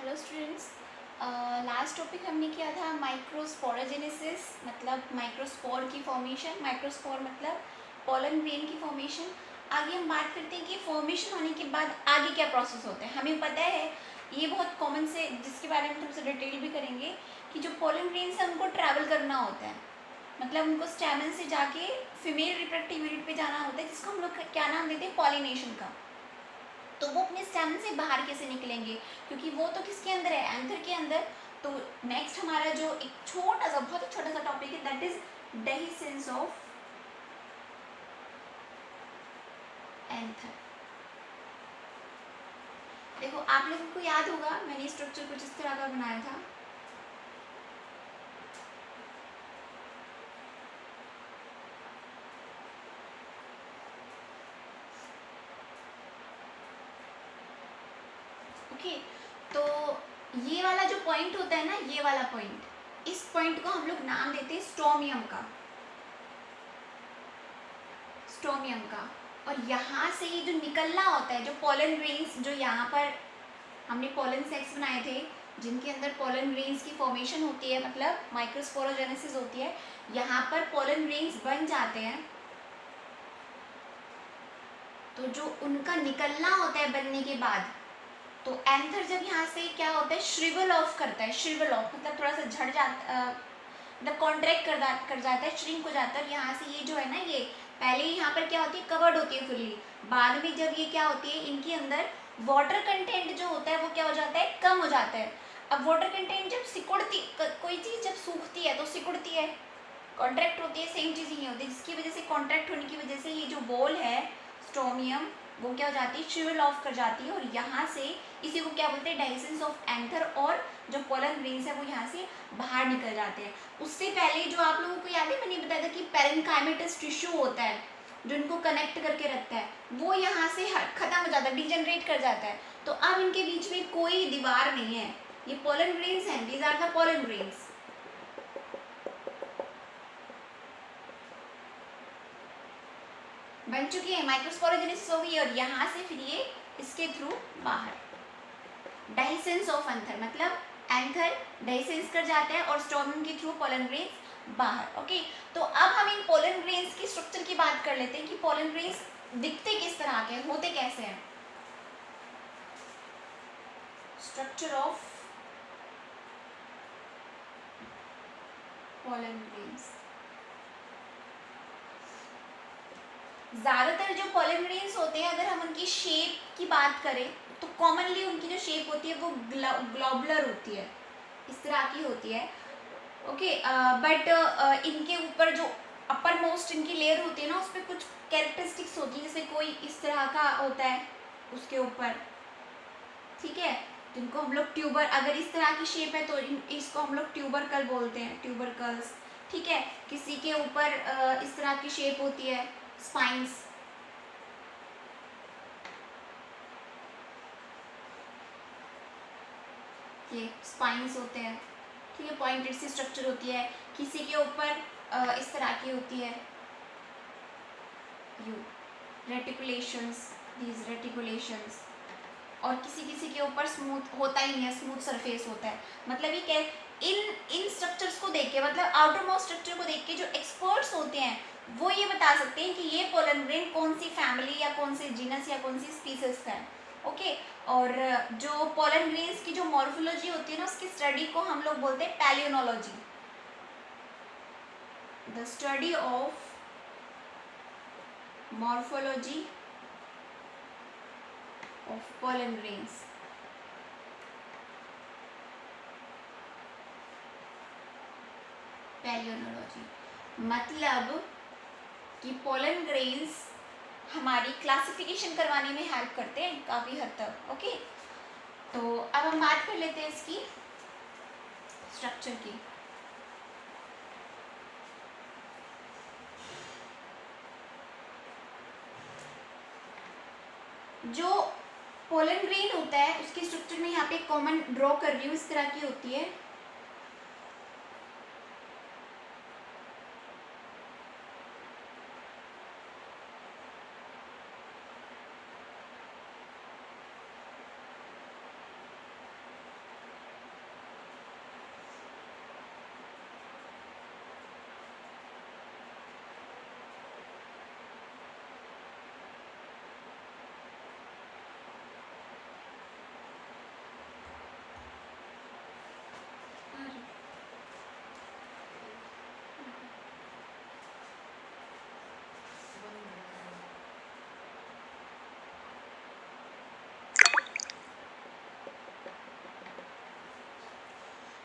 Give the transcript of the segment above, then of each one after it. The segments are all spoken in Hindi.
हेलो स्टूडेंट्स, लास्ट टॉपिक हमने किया था माइक्रोस्पोरोजेनेसिस, मतलब माइक्रोस्पोर की फॉर्मेशन। माइक्रोस्पोर मतलब पोलन ग्रेन की फॉर्मेशन। आगे हम बात करते हैं कि फॉर्मेशन होने के बाद आगे क्या प्रोसेस होता है। हमें पता है, ये बहुत कॉमन से, जिसके बारे में थोड़ा सा डिटेल भी करेंगे, कि जो पोलन ग्रेन्स है उनको ट्रैवल करना होता है, मतलब उनको स्टैमेन से जाके फीमेल रिप्रोडक्टिव यूनिट पे जाना होता है, जिसको हम लोग क्या नाम देते हैं, पॉलिनेशन का। तो वो अपने स्टेम से बाहर कैसे निकलेंगे, क्योंकि वो तो किसके अंदर है, एंथर के अंदर। तो नेक्स्ट हमारा जो एक छोटा सा, बहुत ही छोटा सा टॉपिक है, that is dehiscence of anther. देखो, आप लोगों को याद होगा मैंने स्ट्रक्चर कुछ इस तरह का बनाया था। ओके, तो ये वाला जो पॉइंट होता है ना, ये वाला पॉइंट, इस पॉइंट को हम लोग नाम देते हैं स्टोमियम का। स्टोमियम का। और यहाँ से ये जो निकलना होता है, जो पोलन ग्रेन्स, जो यहाँ पर हमने पोलन सेक्स बनाए थे, जिनके अंदर पोलन ग्रेन्स की फॉर्मेशन होती है, मतलब माइक्रोस्पोरोजेनेसिस होती है, यहाँ पर पोलन ग्रेन्स बन जाते हैं। तो जो उनका निकलना होता है बनने के बाद, तो एंथर जब यहाँ से क्या होता है, श्रिवल ऑफ करता है। श्रिवल ऑफ मतलब थोड़ा सा झड़ जाता, मतलब कॉन्ट्रैक्ट कर जाता है, श्रिंक हो जाता है। यहाँ से ये जो है ना, ये पहले यहाँ पर क्या होती है, कवर्ड होती है फुल्ली। बाद में जब ये क्या होती है, इनके अंदर वाटर कंटेंट जो होता है वो क्या हो जाता है, कम हो जाता है। अब वाटर कंटेंट जब सिकुड़ती, कोई चीज़ जब सूखती है तो सिकुड़ती है, कॉन्ट्रैक्ट होती है, सेम चीज़ ही होती है, जिसकी वजह से कॉन्ट्रैक्ट होने की वजह से ये जो बॉल है स्टोमियम, वो क्या हो जाती है, श्रिवल ऑफ कर जाती है। और यहाँ से इसी को क्या बोलते हैं, डाइसेंस ऑफ एंथर, और जो पोलन ग्रेन्स है वो यहाँ से बाहर निकल जाते हैं। उससे पहले जो आप लोगों को याद है, मैंने बताया था कि पेरेन्काइमेटस टिश्यू होता है जो इनको कनेक्ट करके रखता है, वो यहाँ से खत्म हो जाता है, डिजनरेट कर जाता है। तो अब इनके बीच में कोई दीवार नहीं है, ये पोलन ग्रेन्स हैं, these are the pollen grains. बन चुकी है, माइक्रोस्पोरोजेनेसिस हो गई, और यहाँ से फिर ये इसके थ्रू बाहर। डाइसेंस ऑफ एंथर मतलब एंथर डाइसेंस कर जाता है और स्टोमियम के थ्रू पोलन ग्रेन्स बाहर। ओके, तो अब हम इन पोलन ग्रेन्स की स्ट्रक्चर की बात कर लेते हैं कि पोलन ग्रेन्स दिखते किस तरह के, होते कैसे हैं। Structure of pollen grains. ज़्यादातर जो पोलन ग्रेन्स होते हैं, अगर हम उनकी शेप की बात करें तो कॉमनली उनकी जो शेप होती है वो ग्लोबुलर होती है, इस तरह की होती है। ओके, बट इनके ऊपर जो अपर मोस्ट इनकी लेयर होती है ना, उस पर कुछ कैरेक्टरिस्टिक्स होती है, जैसे कोई इस तरह का होता है उसके ऊपर, ठीक है, जिनको हम लोग ट्यूबर, अगर इस तरह की शेप है तो इसको हम लोग ट्यूबरकल बोलते हैं, ट्यूबरकल्स। ठीक है, किसी के ऊपर इस तरह की शेप होती है, स्पाइंस। ये स्पाइंस होते हैं, ठीक है, पॉइंटेड सी स्ट्रक्चर होती है। किसी के ऊपर इस तरह की होती है, यू रेटिकुलेशंस, दीज रेटिकुलेशंस। और किसी किसी के ऊपर स्मूथ होता ही नहीं है, स्मूथ सरफेस होता है। मतलब ये क्या, इन स्ट्रक्चर्स को देख के, मतलब आउटर मोस्ट स्ट्रक्चर को देख के जो एक्सपर्ट्स होते हैं वो ये बता सकते हैं कि ये पोलन ग्रेन कौन सी फैमिली या कौन सी जीनस या कौन सी स्पीसीज का है। ओके, और जो पोलन ग्रेन्स की जो मॉर्फोलॉजी होती है ना, उसकी स्टडी को हम लोग बोलते हैं palynology, the study of morphology of pollen grains. Palynology मतलब कि पोलन ग्रेन्स हमारी क्लासिफिकेशन करवाने में हेल्प करते हैं काफ़ी हद तक। ओके, तो अब हम बात कर लेते हैं इसकी स्ट्रक्चर की। जो पोलन ग्रेन होता है उसकी स्ट्रक्चर में यहाँ पे कॉमन ड्रॉ कर रही हूँ, इस तरह की होती है।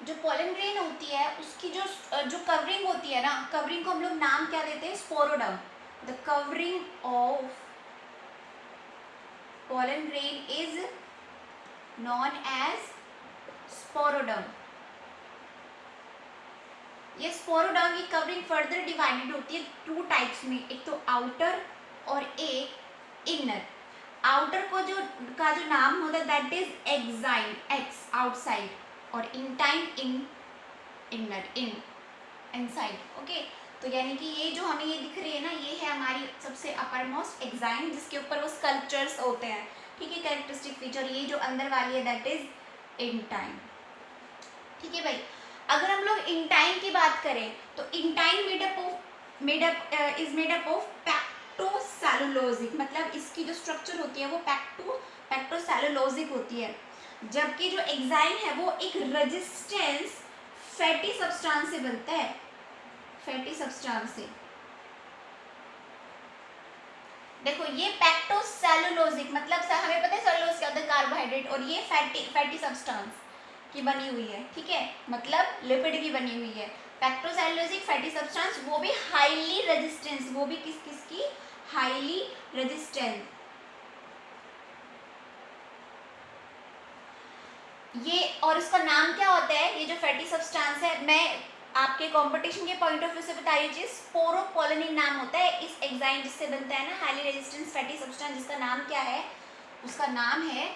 जो पोलन ग्रेन होती है उसकी जो जो कवरिंग होती है ना, कवरिंग को हम लोग नाम क्या देते हैं, sporoderm. The covering of pollen grain is known as sporoderm. ये स्पोरोडर्म की कवरिंग फर्दर डिवाइडेड होती है टू टाइप्स में, एक तो आउटर और एक इनर। आउटर को जो नाम होता है that is exine, ex outside, और intine in inner, inside. Okay, तो यानी कि ये जो हमें ये दिख रही है ना, ये है हमारी सबसे अपर मोस्ट एक्साइन, जिसके ऊपर वो स्कल्पचर्स होते हैं, ठीक है, कैरेक्टरिस्टिक फीचर। ये जो अंदर वाली है दैट इज इंटाइन। ठीक है भाई, अगर हम लोग इंटाइन की बात करें तो intine is made up of pectocellulosic, मतलब इसकी जो स्ट्रक्चर होती है वो पैक्टोसेलुलोजिक होती है, जबकि जो एक्साइन है वो एक रेजिस्टेंस फैटी सब्सटेंस से बनता है, फैटी सब्सटेंस से। देखो ये पैक्टोसेलुलोजिक मतलब हमें पता है सेलुलोज क्या होता है, कार्बोहाइड्रेट, और ये फैटी सब्सटेंस की बनी हुई है, ठीक है, मतलब लिपिड की बनी हुई है। पैक्टोसेलुलोजिक फैटी सब्सटेंस, वो भी हाईली रेजिस्टेंस, वो भी किसकी हाईली रेजिस्टेंट। ये और इसका नाम क्या होता है, ये जो फैटी सब्सटेंस है, मैं आपके कंपटीशन के पॉइंट ऑफ व्यू से बता रही हूँ, स्पोरोपोलेनिन नाम होता है इस एंजाइम जिससे बनता है ना हाईली रेजिस्टेंस फैटी सब्सटेंस, जिसका नाम क्या है, उसका नाम है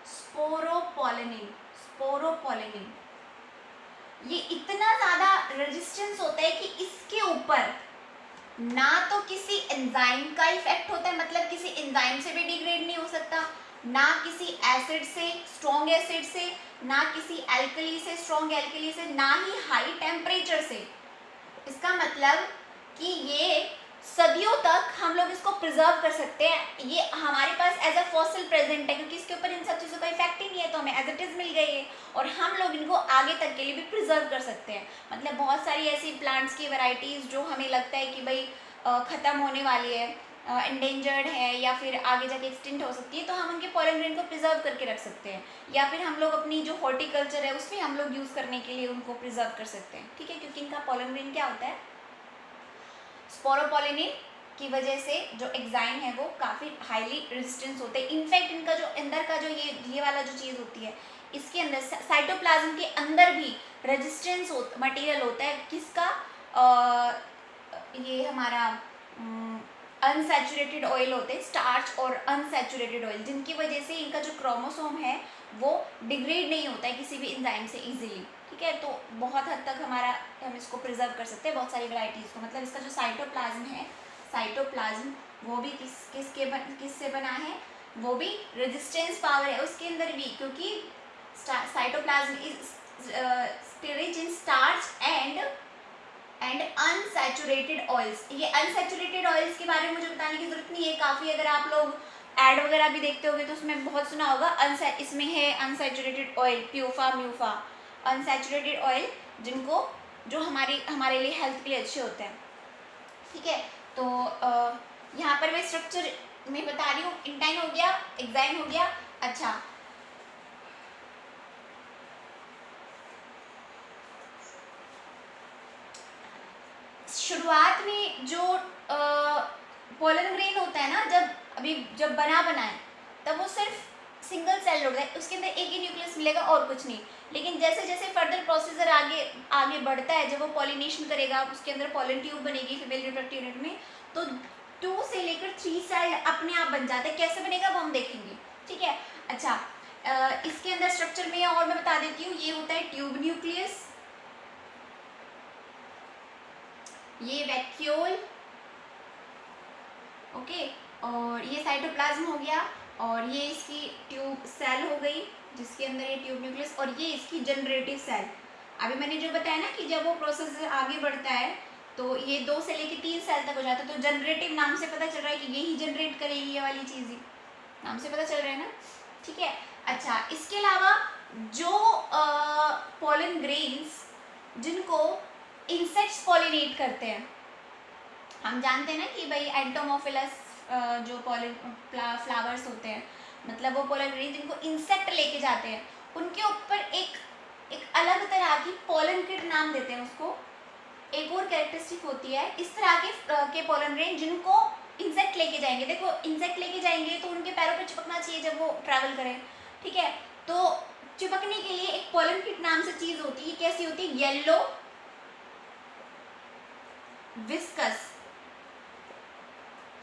स्पोरोपोलेनिन। स्पोरोपोलेनिन ये इतना ज्यादा रेजिस्टेंस होता है कि इसके ऊपर ना तो किसी एंजाइम का इफेक्ट होता है, मतलब किसी एंजाइम से भी डिग्रेड नहीं हो सकता, ना किसी एसिड से, स्ट्रॉन्ग एसिड से, ना किसी एल्कली से, स्ट्रॉन्ग एल्कली से, ना ही हाई टेम्परेचर से। इसका मतलब कि ये सदियों तक हम लोग इसको प्रिजर्व कर सकते हैं, ये हमारे पास एज अ फॉसिल प्रेजेंट है, क्योंकि इसके ऊपर इन सब चीज़ों का इफेक्ट ही नहीं है, तो हमें एज इट इज मिल गई है, और हम लोग इनको आगे तक के लिए भी प्रिजर्व कर सकते हैं। मतलब बहुत सारी ऐसी प्लांट्स की वैरायटीज जो हमें लगता है कि भाई ख़त्म होने वाली है, एंडेंजर्ड है, या फिर आगे जाके एक्सटिंक्ट हो सकती है, तो हम उनके पोलन ग्रेन को प्रिजर्व करके रख सकते हैं, या फिर हम लोग अपनी जो हॉर्टिकल्चर है उसमें हम लोग यूज़ करने के लिए उनको प्रिजर्व कर सकते हैं, ठीक है, क्योंकि इनका पोलन ग्रेन क्या होता है, स्पोरोपोलेनिन की वजह से जो एक्साइन है वो काफ़ी हाईली रेजिस्टेंस होते हैं। इनफैक्ट इनका जो अंदर का जो ये वाला जो चीज़ होती है, इसके अंदर साइटोप्लाज्म के अंदर भी रेजिस्टेंस मटेरियल होता है, किसका, ये हमारा अनसैचुरेटेड ऑयल होते हैं, स्टार्च और अनसैचुरेटेड ऑयल, जिनकी वजह से इनका जो क्रोमोसोम है वो डिग्रेड नहीं होता है किसी भी एंजाइम से इजीली, ठीक है। तो बहुत हद तक हम इसको प्रिजर्व कर सकते हैं बहुत सारी वैरायटीज़ को। मतलब इसका जो साइटोप्लाज्म है, साइटोप्लाज्म वो भी किससे बना है, वो भी रेजिस्टेंस पावर है उसके अंदर भी, क्योंकि cytoplasm is rich in starch and unsaturated oils. ये अनसैचुरेटेड ऑयल्स के बारे में मुझे बताने की जरूरत नहीं है, काफ़ी अगर आप लोग एड वगैरह भी देखते होंगे तो उसमें बहुत सुना होगा, इसमें है unsaturated oil, PUFA MUFA, unsaturated oil, जो हमारे लिए हेल्थ के लिए अच्छे होते हैं, ठीक है। तो यहाँ पर मैं स्ट्रक्चर में बता रही हूँ, इंटाइन हो गया, एक्साइन हो गया। अच्छा, शुरुआत में जो पोलन ग्रेन होता है ना, जब बना है तब वो सिर्फ सिंगल सेल होता है, उसके अंदर एक ही न्यूक्लियस मिलेगा और कुछ नहीं। लेकिन जैसे जैसे फर्दर प्रोसीजर आगे बढ़ता है, जब वो पॉलिनेशन करेगा, उसके अंदर पॉलन ट्यूब बनेगी फीमेल रिप्रोडक्टिव यूनिट में, तो 2 से लेकर 3 सेल अपने आप बन जाते हैं। कैसे बनेगा वो हम देखेंगे, ठीक है। अच्छा, इसके अंदर स्ट्रक्चर में और मैं बता देती हूँ, ये होता है ट्यूब न्यूक्लियस, ये वैक्यूल, ओके, और ये साइटोप्लाज्म हो गया, और ये इसकी ट्यूब सेल हो गई जिसके अंदर ये ट्यूब न्यूक्लियस, और ये इसकी जनरेटिव सेल। अभी मैंने जो बताया ना कि जब वो प्रोसेस आगे बढ़ता है तो ये 2 से लेकर 3 सेल तक हो जाता है, तो जनरेटिव नाम से पता चल रहा है कि ये ही जनरेट करेगी, ये वाली चीज़ ही नाम से पता चल रहा है ना, ठीक है। अच्छा, इसके अलावा जो पोलन ग्रेन्स जिनको इंसेक्ट्स पॉलिनेट करते हैं, हम जानते हैं ना कि भाई एंटोमोफिलस जो फ्लावर्स होते हैं मतलब वो पोलन ग्रेन जिनको इंसेक्ट लेके जाते हैं, उनके ऊपर एक एक अलग तरह की पोलन किट नाम देते हैं उसको। एक और कैरेक्टरिस्टिक होती है इस तरह के पोलन ग्रेन जिनको इंसेक्ट लेके जाएंगे। देखो इंसेक्ट लेके जाएंगे तो उनके पैरों पे चिपकना चाहिए जब वो ट्रैवल करें, ठीक है। तो चिपकने के लिए एक पोलन किट नाम से चीज होती है। कैसी होती है? येलो विस्कस,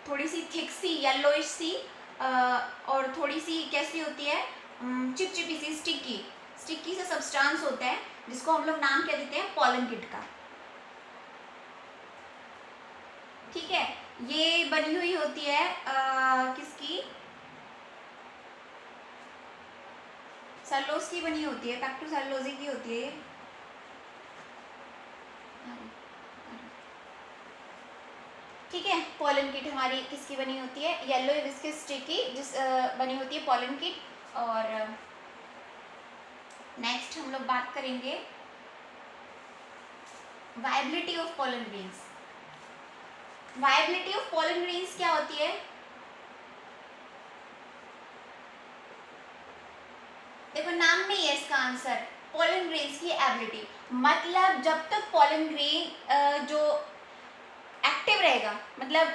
थोड़ी सी थिक सी येलोइश सी, और थोड़ी सी कैसी होती है? चिपचिपी सी, स्टिकी सा सब्सटेंस होता है जिसको हम लोग नाम क्या देते हैं? पोलन किट का, ठीक है। ये बनी हुई होती है किसकी? सेलुलोज की बनी होती है, पैक्टोसेलुलोज की होती है। ठीक है, पोलन किट हमारी किसकी बनी होती है? येलो विस्कस स्टिकी जिस बनी होती है पोलन किट। और नेक्स्ट हम लोग बात करेंगे viability of pollen grains. Viability of pollen grains क्या होती है? देखो नाम में ही है इसका आंसर, पोलन ग्रेन्स की एबिलिटी। मतलब जब तक पोलन ग्रेन जो एक्टिव रहेगा, मतलब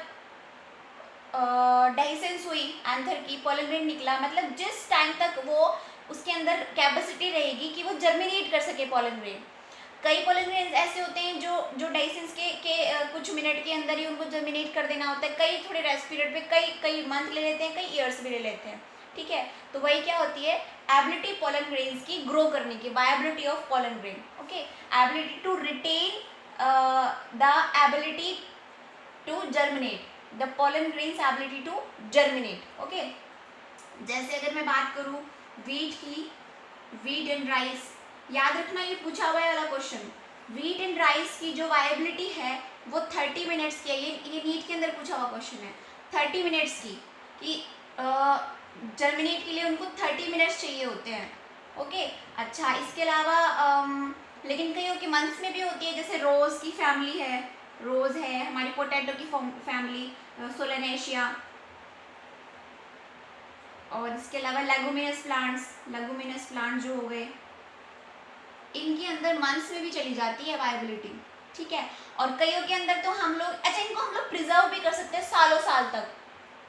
डाइसेंस हुई एंथर की, पोलन ग्रेन निकला, मतलब जिस टाइम तक वो उसके अंदर कैपेसिटी रहेगी कि वो जर्मिनेट कर सके पोलन ग्रेन। कई पोलन ग्रेन्स ऐसे होते हैं जो डाइसेंस के कुछ मिनट के अंदर ही उनको जर्मिनेट कर देना होता है। कई थोड़े रेस्ट पीरियड पे कई मंथ ले लेते हैं, कई ईयर्स भी ले लेते हैं, ठीक है। तो वही क्या होती है? एबिलिटी पोलन ग्रेन्स की ग्रो करने की, viability of pollen grain, okay. Ability to retain the ability to germinate, the pollen grains ability to germinate, okay. जैसे अगर मैं बात करूं वीट की, वीट एंड राइस, याद रखना ये पूछा हुआ है वाला क्वेश्चन। वीट एंड राइस की जो वायबिलिटी है वो 30 मिनट्स की है। ये नीट के अंदर पूछा हुआ क्वेश्चन है, 30 मिनट्स की, कि जर्मिनेट के लिए उनको 30 मिनट्स चाहिए होते हैं, ओके। अच्छा, इसके अलावा लेकिन कईयों की मंथ्स में भी होती है, जैसे रोज की फैमिली है, रोज है हमारी, पोटैटो की फैमिली सोलेनेशिया, और इसके अलावा लेगुमिनस प्लांट्स जो हो गए, इनके अंदर मंथ्स में भी चली जाती है वायबिलिटी, ठीक है। और कईयों के अंदर तो हम लोग, अच्छा, इनको हम लोग प्रिजर्व भी कर सकते हैं सालों साल तक।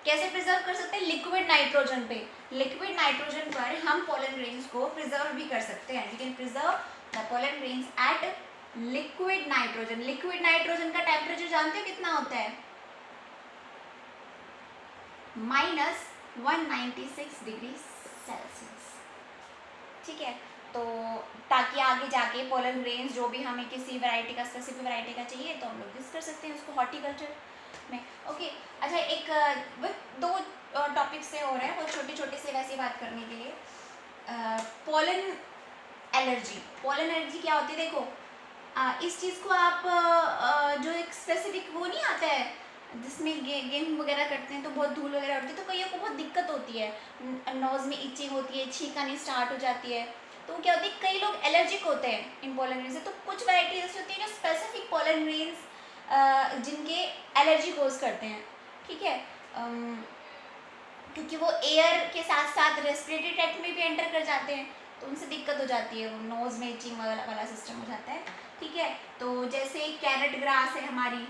कैसे प्रिजर्व कर सकते हैं? लिक्विड नाइट्रोजन पे, लिक्विड नाइट्रोजन पर हम पोलन ग्रेन्स को प्रिजर्व भी कर सकते हैं। We can preserve the pollen grains at liquid nitrogen. Liquid nitrogen का टेम्परेचर जानते हो कितना होता है? -196 डिग्री सेल्सियस, ठीक है। तो ताकि आगे जाके पोलन ग्रेन्स जो भी हमें किसी वैरायटी का, स्पेसिफिक वैरायटी का चाहिए तो हम लोग यूज कर सकते हैं उसको हॉर्टिकल्चर में, ओके। अच्छा, एक दो टॉपिक से हो रहे हैं, वो छोटे छोटे से वैसे बात करने के लिए। पोलन एलर्जी, पोलन एलर्जी क्या होती है? देखो इस चीज़ को आप जो एक स्पेसिफिक वो नहीं आता है जिसमें गेहूँ वगैरह करते हैं तो बहुत धूल वगैरह उठती है, तो कईयों को बहुत दिक्कत होती है, नोज में इचिंग होती है, छींक आनी स्टार्ट हो जाती है। तो क्या होती है, कई लोग एलर्जिक होते हैं इन पोलन ग्रेन से। तो कुछ वैरायटीज ऐसी होती है जो स्पेसिफिक पोलन ग्रेन्स जिनके एलर्जी कोज करते हैं, ठीक है। क्योंकि वो एयर के साथ साथ रेस्पिरेटरी ट्रैक्ट में भी एंटर कर जाते हैं, तो उनसे दिक्कत हो जाती है, वो नोज में इचिंग वाला सिस्टम हो जाता है, ठीक है। तो जैसे कैरेट ग्रास है हमारी,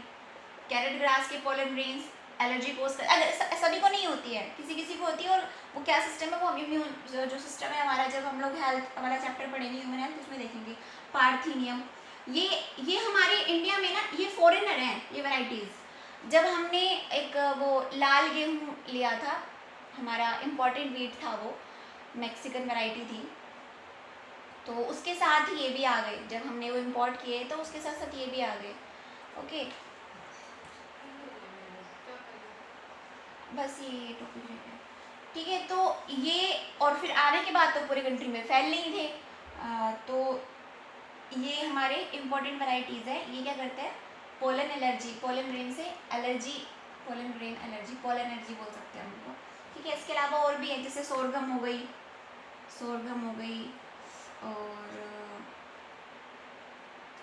कैरेट ग्रास के पोलन ग्रेन्स एलर्जी कोज कर, अगर सभी को नहीं होती है, किसी किसी को होती है। और वो क्या सिस्टम है, वो हम इम्यून जो सिस्टम है हमारा, जब हम लोग हेल्थ वाला चैप्टर पढ़ेंगे ह्यूमन हेल्थ, उसमें देखेंगे पार्थीनियम। ये हमारे इंडिया में ना, ये फॉरेनर हैं ये वैरायटीज़। जब हमने एक वो लाल गेहूँ लिया था, हमारा इम्पॉर्टेंट वीट था, वो मैक्सिकन वैरायटी थी, तो उसके साथ ही ये भी आ गए। जब हमने वो इम्पोर्ट किए तो उसके साथ साथ ये भी आ गए, ओके। बस ये टॉपिक है, ठीक है। तो ये, और फिर आने के बाद तो पूरे कंट्री में फैल नहीं थे। तो ये हमारे इम्पोर्टेंट वैरायटीज़ है। ये क्या करते हैं? पोलन एलर्जी, पोलन ग्रेन से allergy, pollen grain allergy, pollen allergy बोल सकते हैं उनको, ठीक है। इसके अलावा और भी है, जैसे सोरगम हो गई, और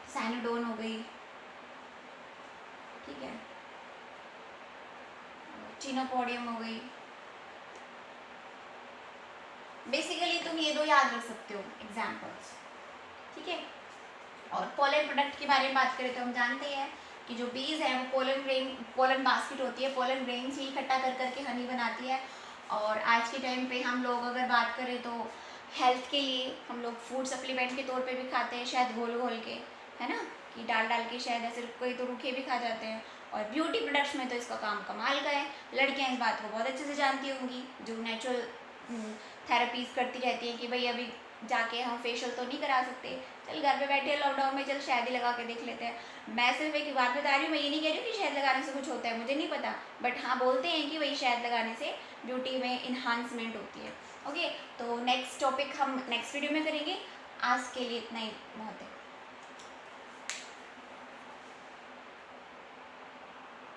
सैनोडोन हो गई, ठीक है, चिनोपोडियम हो गई, बेसिकली तुम ये दो याद रख सकते हो एग्जाम्पल्स, ठीक है। और पोलन प्रोडक्ट के बारे में बात करें तो हम जानते हैं कि जो बीज है वो पोलन बास्केट होती है, पोलन ग्रेन से इकट्ठा कर करके हनी बनाती है। और आज के टाइम पे हम लोग अगर बात करें तो हेल्थ के लिए हम लोग फूड सप्लीमेंट के तौर पे भी खाते हैं शहद घोल घोल के, है ना, कि डाल डाल के शहद, ऐसे कोई तो रूखे भी खा जाते हैं। और ब्यूटी प्रोडक्ट्स में तो इसका काम कमाल का है, लड़कियां इस बात को बहुत अच्छे से जानती होंगी जो नेचुरल थेरेपीज करती रहती हैं कि भाई अभी जाके हम फेशियल तो नहीं करा सकते, चल घर पे बैठे लॉकडाउन में चल शहद ही लगा के देख लेते हैं। मैं सिर्फ एक बात बता रही हूँ, मैं ये नहीं कह रही हूँ कि शहद लगाने से कुछ होता है, मुझे नहीं पता, बट हाँ बोलते हैं कि वही शहद लगाने से ब्यूटी में इन्हांसमेंट होती है। ओके, तो नेक्स्ट टॉपिक हम नेक्स्ट वीडियो में करेंगे, आज के लिए इतना ही बहुत है।